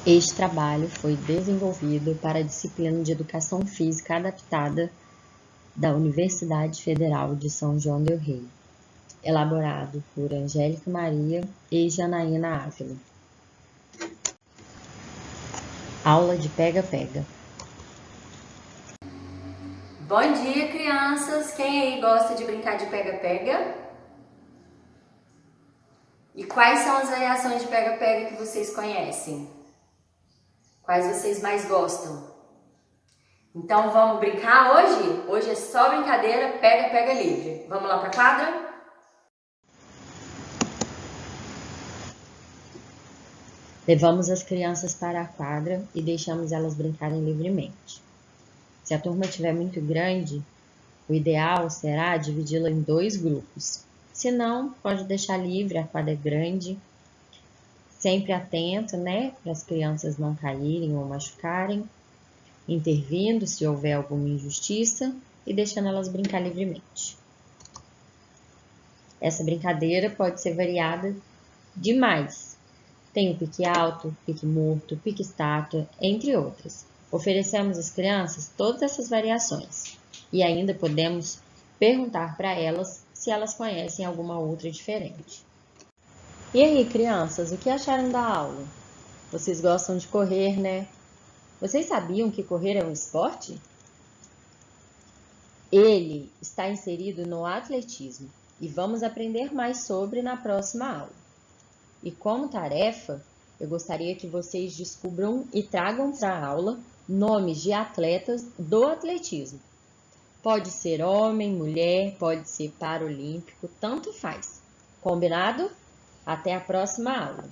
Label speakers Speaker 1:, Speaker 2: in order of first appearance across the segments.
Speaker 1: Este trabalho foi desenvolvido para a disciplina de Educação Física Adaptada da Universidade Federal de São João del Rei, elaborado por Angélica Maria e Janaína Ávila. Aula de pega-pega.
Speaker 2: Bom dia, crianças! Quem aí gosta de brincar de pega-pega? E quais são as variações de pega-pega que vocês conhecem? Quais vocês mais gostam? Então vamos brincar hoje? Hoje é só brincadeira, pega-pega livre. Vamos lá para a quadra?
Speaker 1: Levamos as crianças para a quadra e deixamos elas brincarem livremente. Se a turma estiver muito grande, o ideal será dividi-la em 2 grupos. Se não, pode deixar livre, a quadra é grande. Sempre atento, para as crianças não caírem ou machucarem, intervindo se houver alguma injustiça e deixando elas brincar livremente. Essa brincadeira pode ser variada demais. Tem o pique alto, pique morto, pique estátua, entre outras. Oferecemos às crianças todas essas variações e ainda podemos perguntar para elas se elas conhecem alguma outra diferente. E aí, crianças, o que acharam da aula? Vocês gostam de correr, né? Vocês sabiam que correr é um esporte? Ele está inserido no atletismo e vamos aprender mais sobre na próxima aula. E como tarefa, eu gostaria que vocês descubram e tragam para a aula nomes de atletas do atletismo. Pode ser homem, mulher, pode ser paralímpico, tanto faz. Combinado? Até a próxima aula!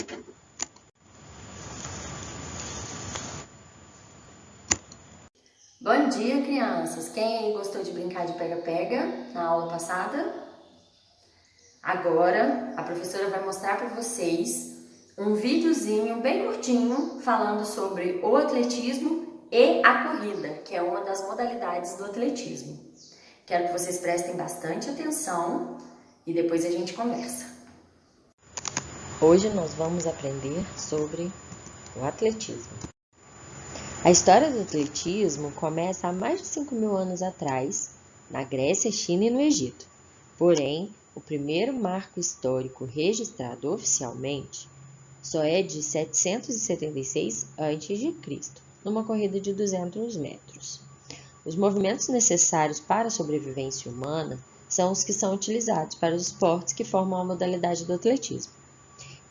Speaker 2: Bom dia, crianças! Quem aí gostou de brincar de pega-pega na aula passada? Agora, a professora vai mostrar para vocês um videozinho bem curtinho falando sobre o atletismo e a corrida, que é uma das modalidades do atletismo. Quero que vocês prestem bastante atenção e depois a gente conversa.
Speaker 1: Hoje nós vamos aprender sobre o atletismo. A história do atletismo começa há mais de 5.000 anos atrás, na Grécia, China e no Egito. Porém, o primeiro marco histórico registrado oficialmente só é de 776 a.C., numa corrida de 200 metros. Os movimentos necessários para a sobrevivência humana são os que são utilizados para os esportes que formam a modalidade do atletismo.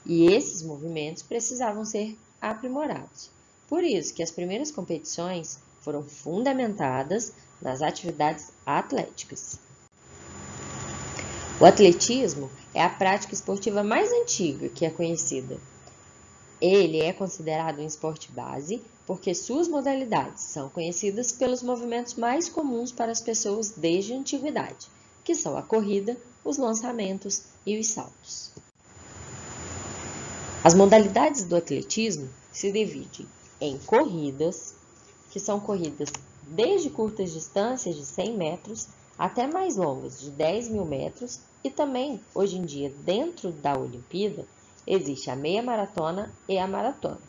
Speaker 1: E esses movimentos precisavam ser aprimorados. Por isso que as primeiras competições foram fundamentadas nas atividades atléticas. O atletismo é a prática esportiva mais antiga que é conhecida. Ele é considerado um esporte base porque suas modalidades são conhecidas pelos movimentos mais comuns para as pessoas desde a antiguidade, que são a corrida, os lançamentos e os saltos. As modalidades do atletismo se dividem em corridas, que são corridas desde curtas distâncias de 100 metros até mais longas, de 10.000 metros, e também, hoje em dia, dentro da Olimpíada, existe a meia maratona e a maratona.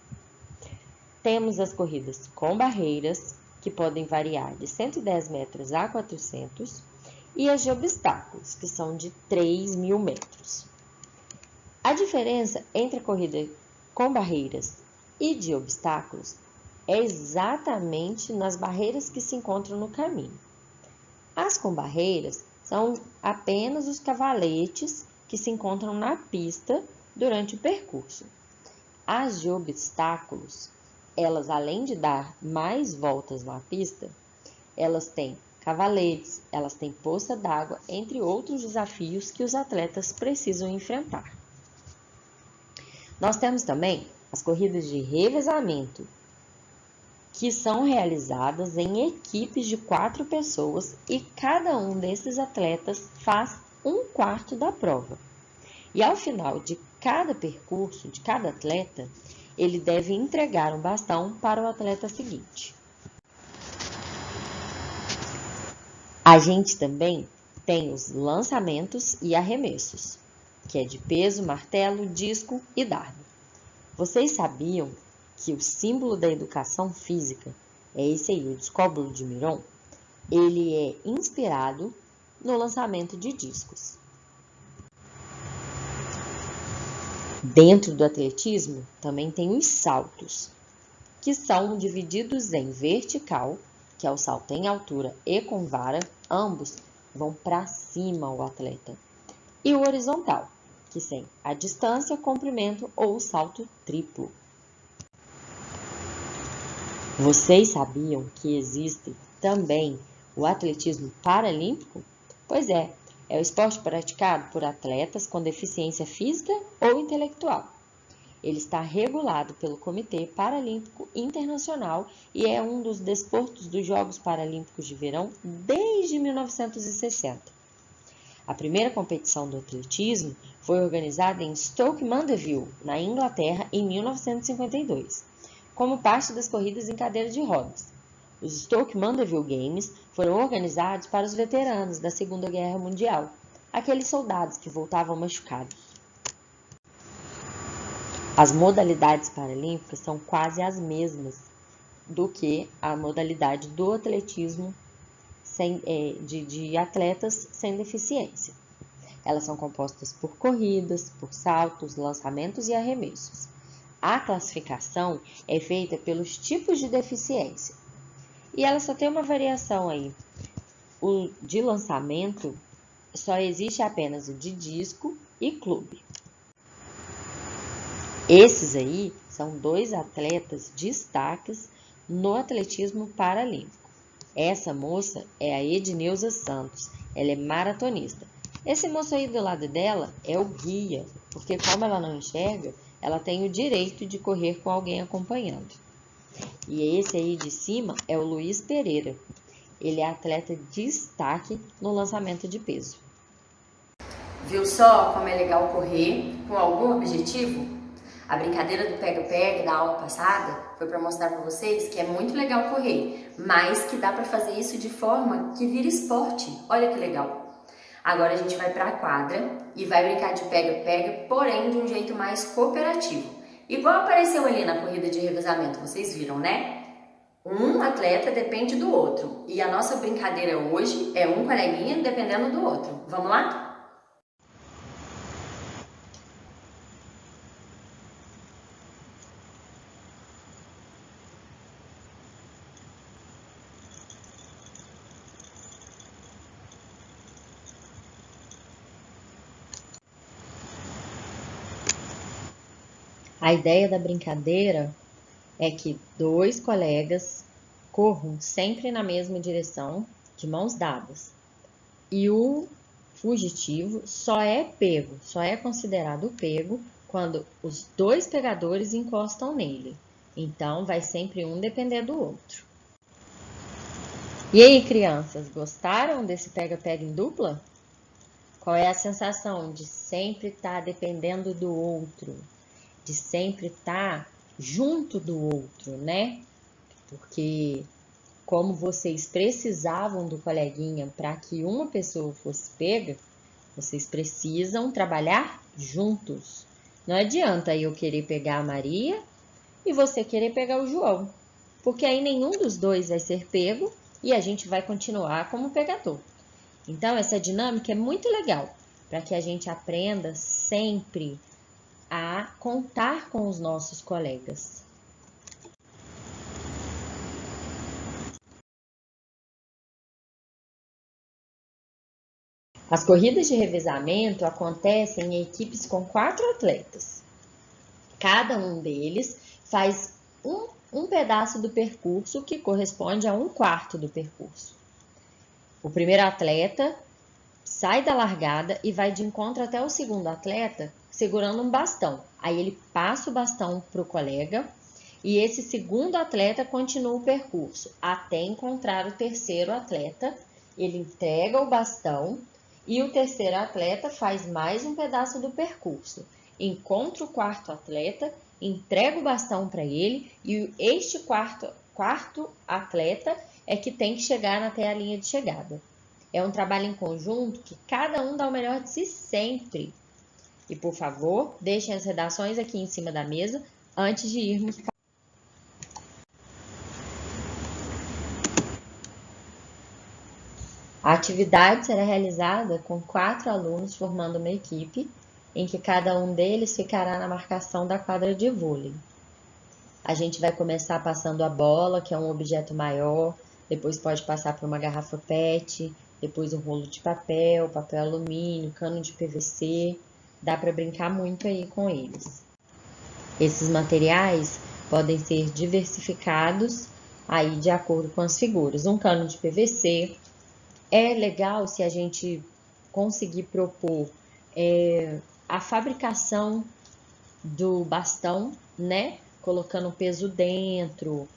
Speaker 1: Temos as corridas com barreiras, que podem variar de 110 metros a 400, e as de obstáculos, que são de 3.000 metros. A diferença entre a corrida com barreiras e de obstáculos é exatamente nas barreiras que se encontram no caminho. As com barreiras são apenas os cavaletes que se encontram na pista durante o percurso. As de obstáculos, elas além de dar mais voltas na pista, elas têm cavaletes, elas têm poça d'água, entre outros desafios que os atletas precisam enfrentar. Nós temos também as corridas de revezamento, que são realizadas em equipes de 4 pessoas e cada um desses atletas faz 1/4 da prova. E ao final de cada percurso, de cada atleta, ele deve entregar um bastão para o atleta seguinte. A gente também tem os lançamentos e arremessos, que é de peso, martelo, disco e dardo. Vocês sabiam que o símbolo da educação física é esse aí, o discóbolo de Miron, ele é inspirado no lançamento de discos. Dentro do atletismo, também tem os saltos, que são divididos em vertical, que é o salto em altura, e com vara, ambos vão para cima o atleta. E o horizontal, que tem a distância, comprimento ou salto triplo. Vocês sabiam que existe também o atletismo paralímpico? Pois é o esporte praticado por atletas com deficiência física ou intelectual. Ele está regulado pelo Comitê Paralímpico Internacional e é um dos desportos dos Jogos Paralímpicos de Verão desde 1960. A primeira competição do atletismo foi organizada em Stoke Mandeville, na Inglaterra, em 1952, como parte das corridas em cadeira de rodas. Os Stoke Mandeville Games foram organizados para os veteranos da Segunda Guerra Mundial, aqueles soldados que voltavam machucados. As modalidades paralímpicas são quase as mesmas do que a modalidade do atletismo de atletas sem deficiência. Elas são compostas por corridas, por saltos, lançamentos e arremessos. A classificação é feita pelos tipos de deficiência. E ela só tem uma variação aí. O de lançamento só existe apenas o de disco e clube. Esses aí são dois atletas destaques no atletismo paralímpico. Essa moça é a Edneuza Santos, ela é maratonista. Esse moço aí do lado dela é o guia, porque como ela não enxerga, ela tem o direito de correr com alguém acompanhando. E esse aí de cima é o Luiz Pereira. Ele é atleta de destaque no lançamento de peso.
Speaker 2: Viu só como é legal correr com algum objetivo? A brincadeira do pega-pega da aula passada foi para mostrar para vocês que é muito legal correr, mas que dá para fazer isso de forma que vira esporte. Olha que legal! Agora a gente vai para a quadra e vai brincar de pega-pega, porém de um jeito mais cooperativo. Igual apareceu ali na corrida de revezamento, vocês viram, né? Um atleta depende do outro e a nossa brincadeira hoje é um coleguinha dependendo do outro. Vamos lá?
Speaker 1: A ideia da brincadeira é que dois colegas corram sempre na mesma direção, de mãos dadas. E o fugitivo só é considerado pego quando os dois pegadores encostam nele. Então, vai sempre um depender do outro. E aí, crianças, gostaram desse pega-pega em dupla? Qual é a sensação de sempre estar dependendo do outro? De sempre estar junto do outro, né? Porque como vocês precisavam do coleguinha para que uma pessoa fosse pega, vocês precisam trabalhar juntos. Não adianta eu querer pegar a Maria e você querer pegar o João, porque aí nenhum dos dois vai ser pego e a gente vai continuar como pegador. Então, essa dinâmica é muito legal para que a gente aprenda sempre a contar com os nossos colegas. As corridas de revezamento acontecem em equipes com 4 atletas. Cada um deles faz um pedaço do percurso que corresponde a 1/4 do percurso. O primeiro atleta sai da largada e vai de encontro até o segundo atleta segurando um bastão. Aí ele passa o bastão para o colega e esse segundo atleta continua o percurso até encontrar o terceiro atleta. Ele entrega o bastão e o terceiro atleta faz mais um pedaço do percurso. Encontra o quarto atleta, entrega o bastão para ele e este quarto atleta é que tem que chegar até a linha de chegada. É um trabalho em conjunto que cada um dá o melhor de si sempre. E, por favor, deixem as redações aqui em cima da mesa antes de irmos. A atividade será realizada com 4 alunos formando uma equipe, em que cada um deles ficará na marcação da quadra de vôlei. A gente vai começar passando a bola, que é um objeto maior, depois pode passar por uma garrafa PET, depois um rolo de papel, papel alumínio, cano de PVC. Dá para brincar muito aí com eles. Esses materiais podem ser diversificados aí de acordo com as figuras. Um cano de PVC. É legal se a gente conseguir propor a fabricação do bastão, né? Colocando peso dentro,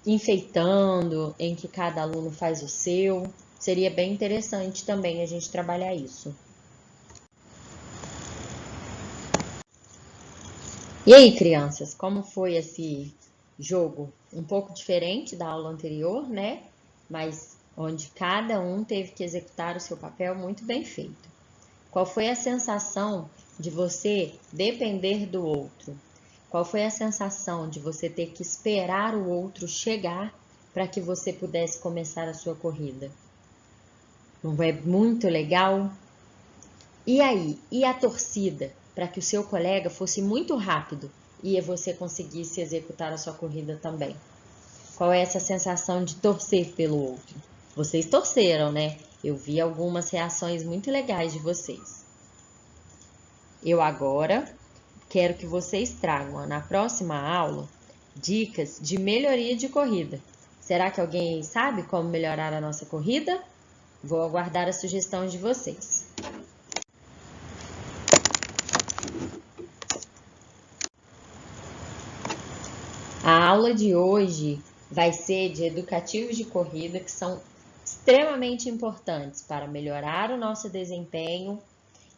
Speaker 1: enfeitando, em que cada aluno faz o seu. Seria bem interessante também a gente trabalhar isso. E aí, crianças, como foi esse jogo? Um pouco diferente da aula anterior, né? Mas onde cada um teve que executar o seu papel muito bem feito. Qual foi a sensação de você depender do outro? Qual foi a sensação de você ter que esperar o outro chegar para que você pudesse começar a sua corrida? Não é muito legal? E aí, e a torcida para que o seu colega fosse muito rápido e você conseguisse executar a sua corrida também? Qual é essa sensação de torcer pelo outro? Vocês torceram, né? Eu vi algumas reações muito legais de vocês. Eu agora quero que vocês tragam na próxima aula dicas de melhoria de corrida. Será que alguém sabe como melhorar a nossa corrida? Vou aguardar as sugestões de vocês. A aula de hoje vai ser de educativos de corrida que são extremamente importantes para melhorar o nosso desempenho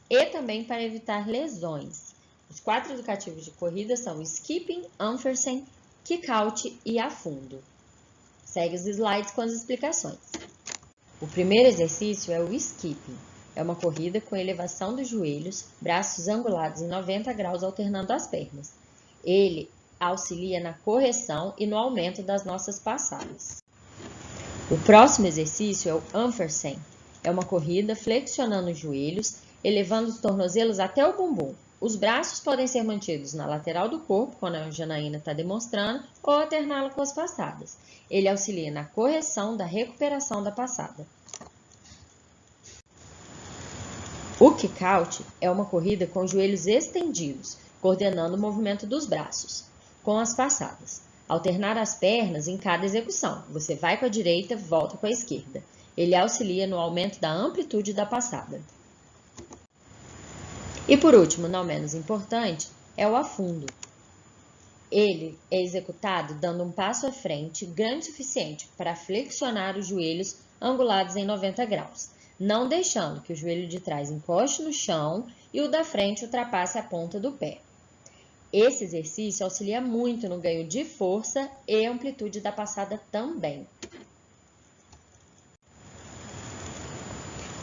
Speaker 1: e também para evitar lesões. Os 4 educativos de corrida são skipping, ampersand, kick-out e afundo. Segue os slides com as explicações. O primeiro exercício é o skipping. É uma corrida com elevação dos joelhos, braços angulados em 90 graus alternando as pernas. Ele auxilia na correção e no aumento das nossas passadas. O próximo exercício é o ampersand. É uma corrida flexionando os joelhos, elevando os tornozelos até o bumbum. Os braços podem ser mantidos na lateral do corpo, quando a Janaína está demonstrando, ou alterná-lo com as passadas. Ele auxilia na correção da recuperação da passada. O kick-out é uma corrida com os joelhos estendidos, coordenando o movimento dos braços, com as passadas. Alternar as pernas em cada execução. Você vai com a direita, volta com a esquerda. Ele auxilia no aumento da amplitude da passada. E por último, não menos importante, é o afundo. Ele é executado dando um passo à frente grande o suficiente para flexionar os joelhos angulados em 90 graus, não deixando que o joelho de trás encoste no chão e o da frente ultrapasse a ponta do pé. Esse exercício auxilia muito no ganho de força e amplitude da passada também.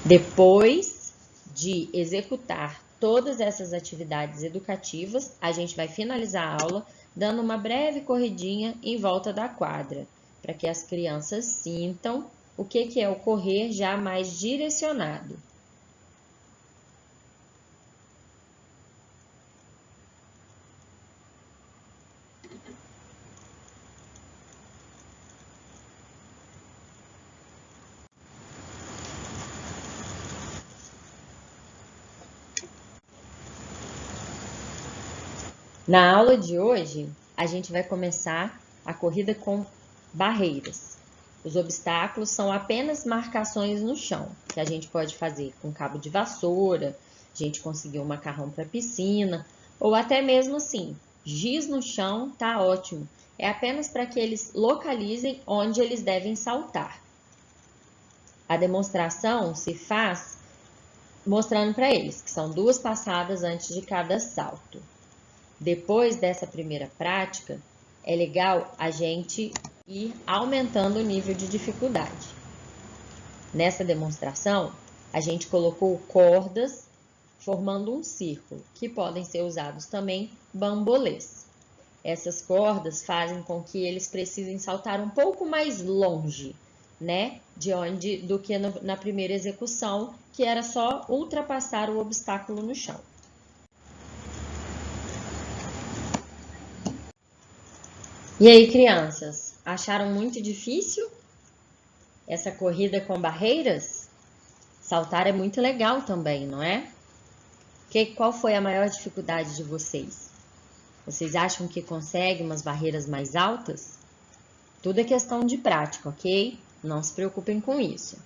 Speaker 1: Depois de executar todas essas atividades educativas, a gente vai finalizar a aula dando uma breve corridinha em volta da quadra, para que as crianças sintam o que é o correr já mais direcionado. Na aula de hoje, a gente vai começar a corrida com barreiras. Os obstáculos são apenas marcações no chão, que a gente pode fazer com cabo de vassoura, a gente conseguir um macarrão para piscina, ou até mesmo assim, giz no chão tá ótimo. É apenas para que eles localizem onde eles devem saltar. A demonstração se faz mostrando para eles que são 2 passadas antes de cada salto. Depois dessa primeira prática, é legal a gente ir aumentando o nível de dificuldade. Nessa demonstração, a gente colocou cordas formando um círculo, que podem ser usados também bambolês. Essas cordas fazem com que eles precisem saltar um pouco mais longe né, do que na primeira execução, que era só ultrapassar o obstáculo no chão. E aí, crianças, acharam muito difícil essa corrida com barreiras? Saltar é muito legal também, não é? Qual foi a maior dificuldade de vocês? Vocês acham que conseguem umas barreiras mais altas? Tudo é questão de prática, ok? Não se preocupem com isso.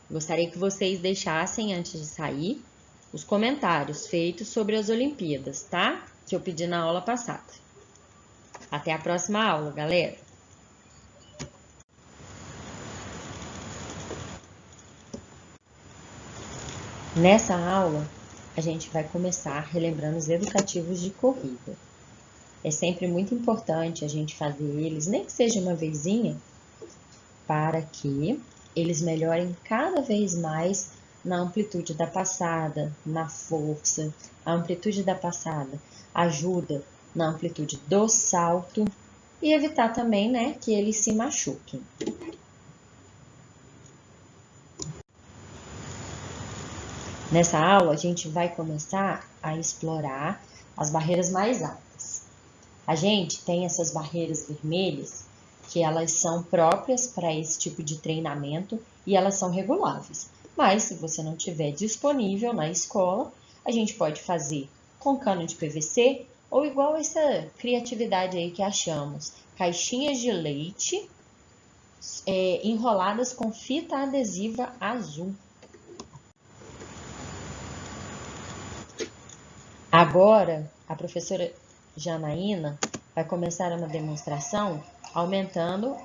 Speaker 1: Gostaria que vocês deixassem, antes de sair, os comentários feitos sobre as Olimpíadas, tá? Que eu pedi na aula passada. Até a próxima aula, galera! Nessa aula, a gente vai começar relembrando os educativos de corrida. É sempre muito importante a gente fazer eles, nem que seja uma vezinha, para que eles melhorem cada vez mais na amplitude da passada, na força. A amplitude da passada ajuda na amplitude do salto e evitar também, né, que eles se machuquem. Nessa aula, a gente vai começar a explorar as barreiras mais altas. A gente tem essas barreiras vermelhas, que elas são próprias para esse tipo de treinamento e elas são reguláveis. Mas, se você não tiver disponível na escola, a gente pode fazer com cano de PVC ou igual essa criatividade aí que achamos, caixinhas de leite enroladas com fita adesiva azul. Agora, a professora Janaína vai começar uma demonstração aumentando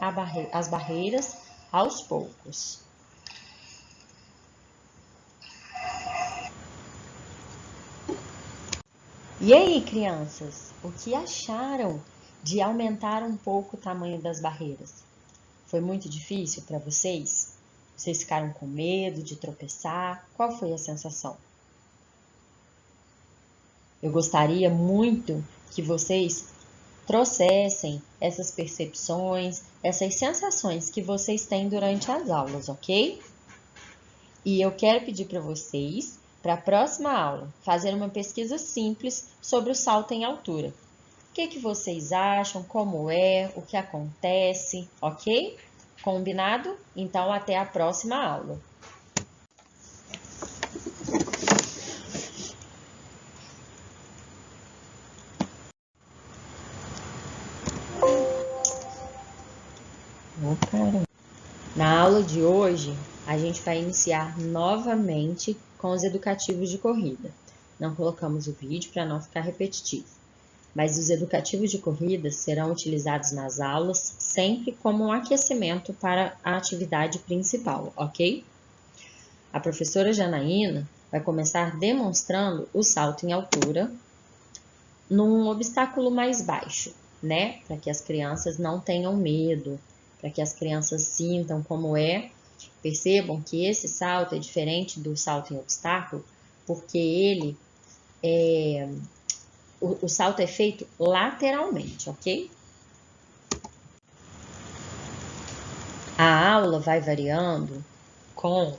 Speaker 1: as barreiras aos poucos. E aí, crianças, o que acharam de aumentar um pouco o tamanho das barreiras? Foi muito difícil para vocês? Vocês ficaram com medo de tropeçar? Qual foi a sensação? Eu gostaria muito que vocês trouxessem essas percepções, essas sensações que vocês têm durante as aulas, ok? E eu quero pedir para vocês, para a próxima aula, fazer uma pesquisa simples sobre o salto em altura. O que vocês acham, como é, o que acontece, ok? Combinado? Então, até a próxima aula. Na aula de hoje, a gente vai iniciar novamente com os educativos de corrida. Não colocamos o vídeo para não ficar repetitivo, mas os educativos de corrida serão utilizados nas aulas sempre como um aquecimento para a atividade principal, ok? A professora Janaína vai começar demonstrando o salto em altura num obstáculo mais baixo, né? Para que as crianças não tenham medo, para que as crianças sintam como é. Percebam que esse salto é diferente do salto em obstáculo, porque o salto é feito lateralmente, ok? A aula vai variando com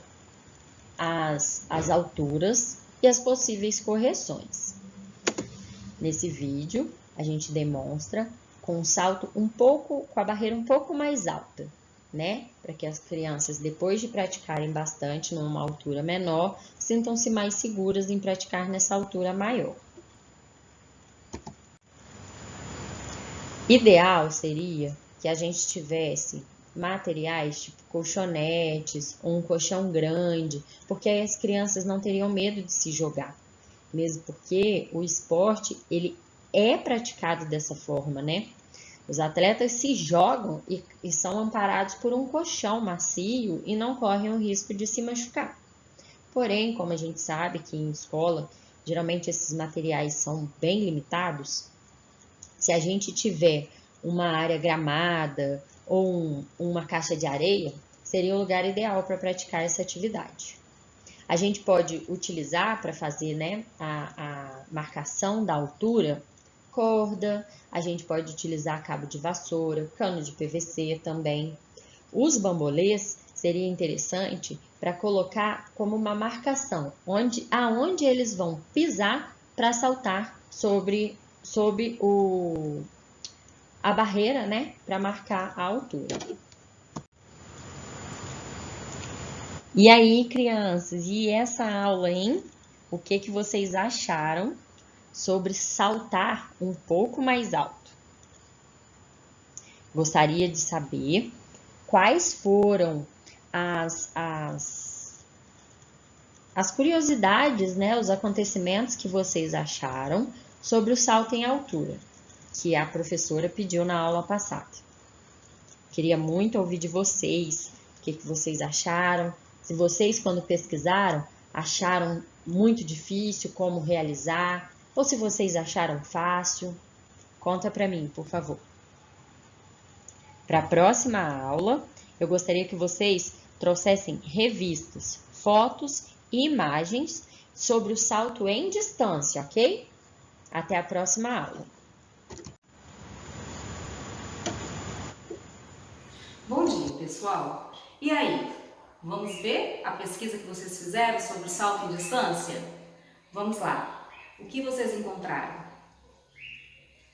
Speaker 1: as alturas e as possíveis correções. Nesse vídeo, a gente demonstra com um salto com a barreira um pouco mais alta, né? Para que as crianças, depois de praticarem bastante numa altura menor, sintam-se mais seguras em praticar nessa altura maior. Ideal seria que a gente tivesse materiais tipo colchonetes, um colchão grande, porque aí as crianças não teriam medo de se jogar. Mesmo porque o esporte, ele é praticado dessa forma, né? Os atletas se jogam e são amparados por um colchão macio e não correm o risco de se machucar. Porém, como a gente sabe que em escola, geralmente esses materiais são bem limitados, se a gente tiver uma área gramada ou uma caixa de areia, seria o lugar ideal para praticar essa atividade. A gente pode utilizar para fazer, né, a marcação da altura, corda, a gente pode utilizar cabo de vassoura, cano de PVC também. Os bambolês seria interessante para colocar como uma marcação aonde eles vão pisar para saltar sobre a barreira, né, para marcar a altura. E aí, crianças, e essa aula, hein? O que vocês acharam sobre saltar um pouco mais alto? Gostaria de saber quais foram as curiosidades, né, os acontecimentos que vocês acharam sobre o salto em altura, que a professora pediu na aula passada. Queria muito ouvir de vocês, o que vocês acharam, se vocês, quando pesquisaram, acharam muito difícil como realizar, ou se vocês acharam fácil. Conta para mim, por favor. Para a próxima aula, eu gostaria que vocês trouxessem revistas, fotos e imagens sobre o salto em distância, ok? Até a próxima aula.
Speaker 3: Bom dia, pessoal! E aí, vamos ver a pesquisa que vocês fizeram sobre o salto em distância? Vamos lá! O que vocês encontraram?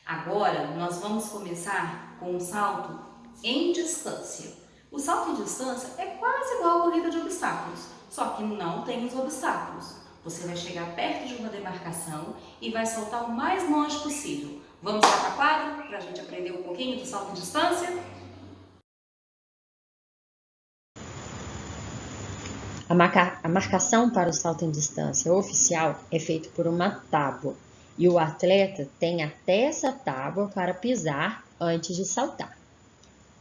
Speaker 3: Agora, nós vamos começar com o salto em distância. O salto em distância é quase igual à corrida de obstáculos, só que não tem os obstáculos. Você vai chegar perto de uma demarcação e vai saltar o mais longe possível. Vamos lá para a quadra para a gente aprender um pouquinho do salto em distância?
Speaker 1: A marcação para o salto em distância oficial é feita por uma tábua e o atleta tem até essa tábua para pisar antes de saltar.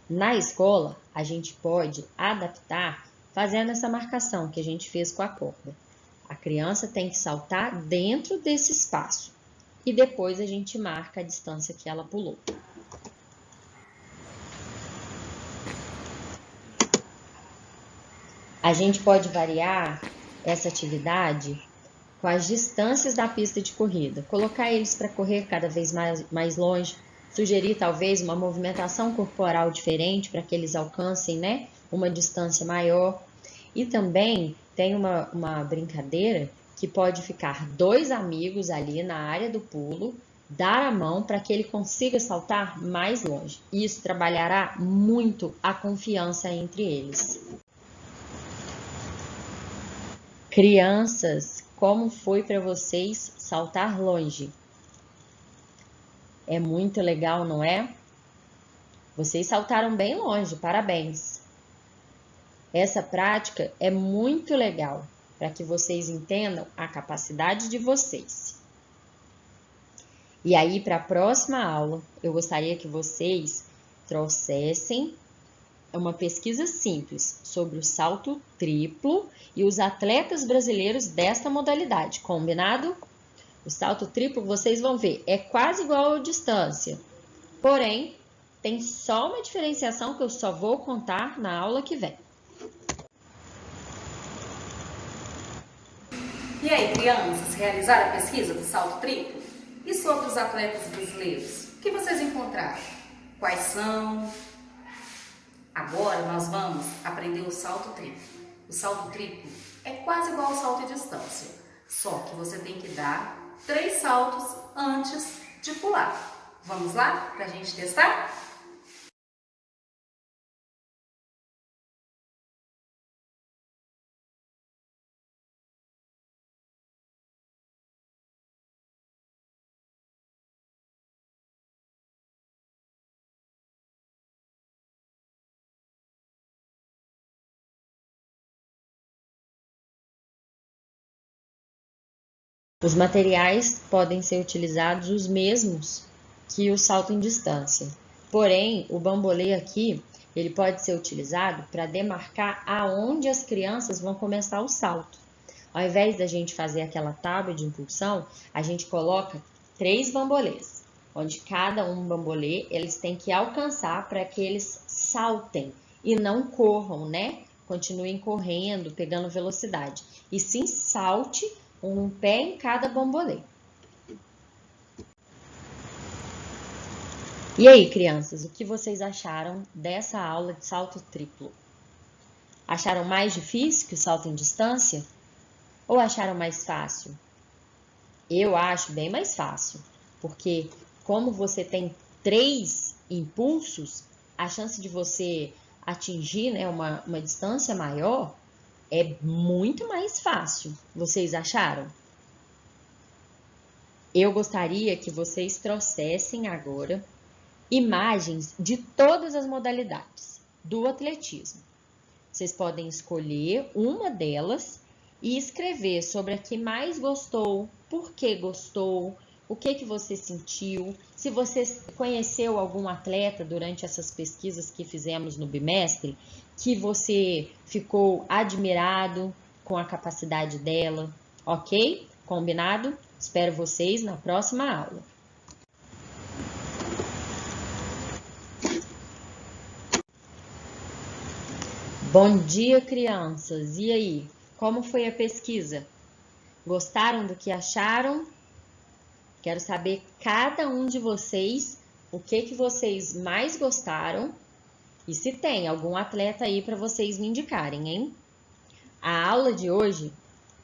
Speaker 1: Na escola, a gente pode adaptar fazendo essa marcação que a gente fez com a corda. A criança tem que saltar dentro desse espaço e depois a gente marca a distância que ela pulou. A gente pode variar essa atividade com as distâncias da pista de corrida, colocar eles para correr cada vez mais longe, sugerir talvez uma movimentação corporal diferente para que eles alcancem, né, uma distância maior. E também tem uma brincadeira que pode ficar 2 amigos ali na área do pulo, dar a mão para que ele consiga saltar mais longe. Isso trabalhará muito a confiança entre eles. Crianças, como foi para vocês saltar longe? É muito legal, não é? Vocês saltaram bem longe, parabéns! Essa prática é muito legal para que vocês entendam a capacidade de vocês. E aí, para a próxima aula, eu gostaria que vocês trouxessem uma pesquisa simples sobre o salto triplo e os atletas brasileiros desta modalidade, combinado? O salto triplo, vocês vão ver, é quase igual à distância, porém, tem só uma diferenciação que eu só vou contar na aula que vem.
Speaker 3: E aí, crianças, realizaram a pesquisa do salto triplo? E sobre os atletas brasileiros? O que vocês encontraram? Quais são? Agora nós vamos aprender o salto triplo. O salto triplo é quase igual ao salto em distância, só que você tem que dar 3 saltos antes de pular. Vamos lá para a gente testar?
Speaker 1: Os materiais podem ser utilizados os mesmos que o salto em distância. Porém, o bambolê aqui, ele pode ser utilizado para demarcar aonde as crianças vão começar o salto. Ao invés da gente fazer aquela tábua de impulsão, a gente coloca 3 bambolês, onde cada um bambolê eles têm que alcançar para que eles saltem e não corram, né? Continuem correndo, pegando velocidade. E sim salte um pé em cada bambolê. E aí, crianças, o que vocês acharam dessa aula de salto triplo? Acharam mais difícil que o salto em distância? Ou acharam mais fácil? Eu acho bem mais fácil, porque como você tem 3 impulsos, a chance de você atingir, né, uma distância maior é muito mais fácil. Vocês acharam? Eu gostaria que vocês trouxessem agora imagens de todas as modalidades do atletismo. Vocês podem escolher uma delas e escrever sobre a que mais gostou, por que gostou, o que você sentiu, se você conheceu algum atleta durante essas pesquisas que fizemos no bimestre, que você ficou admirado com a capacidade dela, ok? Combinado? Espero vocês na próxima aula. Bom dia, crianças! E aí, como foi a pesquisa? Gostaram do que acharam? Quero saber cada um de vocês o que vocês mais gostaram e se tem algum atleta aí para vocês me indicarem, hein? A aula de hoje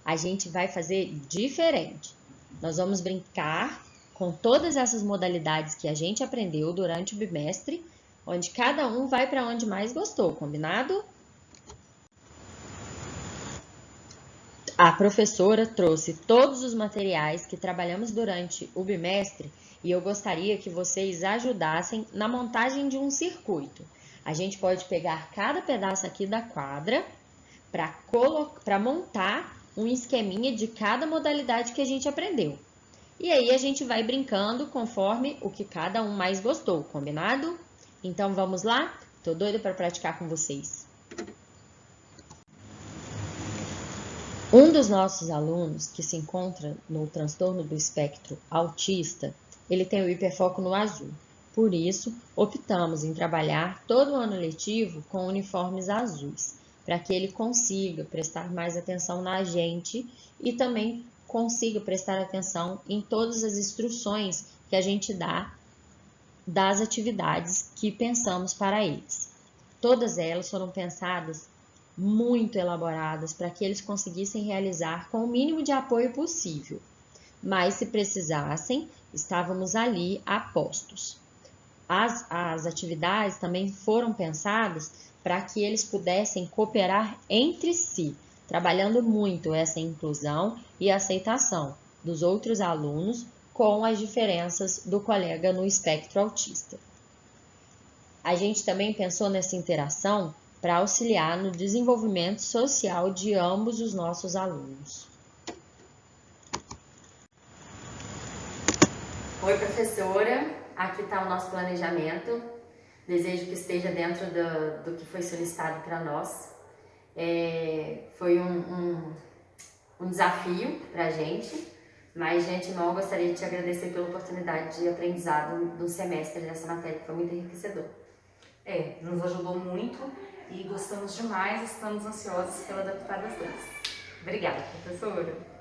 Speaker 1: a gente vai fazer diferente. Nós vamos brincar com todas essas modalidades que a gente aprendeu durante o bimestre, onde cada um vai para onde mais gostou, combinado? A professora trouxe todos os materiais que trabalhamos durante o bimestre e eu gostaria que vocês ajudassem na montagem de um circuito. A gente pode pegar cada pedaço aqui da quadra para montar um esqueminha de cada modalidade que a gente aprendeu. E aí a gente vai brincando conforme o que cada um mais gostou, combinado? Então vamos lá? Tô doida para praticar com vocês. Um dos nossos alunos que se encontra no transtorno do espectro autista, ele tem o hiperfoco no azul. Por isso, optamos em trabalhar todo o ano letivo com uniformes azuis, para que ele consiga prestar mais atenção na gente e também consiga prestar atenção em todas as instruções que a gente dá das atividades que pensamos para eles. Todas elas foram pensadas muito elaboradas para que eles conseguissem realizar com o mínimo de apoio possível. Mas se precisassem, estávamos ali a postos. As atividades também foram pensadas para que eles pudessem cooperar entre si, trabalhando muito essa inclusão e aceitação dos outros alunos com as diferenças do colega no espectro autista. A gente também pensou nessa interação para auxiliar no desenvolvimento social de ambos os nossos alunos.
Speaker 2: Oi, professora, aqui está o nosso planejamento. Desejo que esteja dentro do que foi solicitado para nós. Foi um desafio para a gente, mas de antemão gostaria de te agradecer pela oportunidade de aprendizado no semestre dessa matéria, que foi muito enriquecedor.
Speaker 3: Nos ajudou muito e gostamos demais, estamos ansiosos pela adaptação das danças. Obrigada, professora!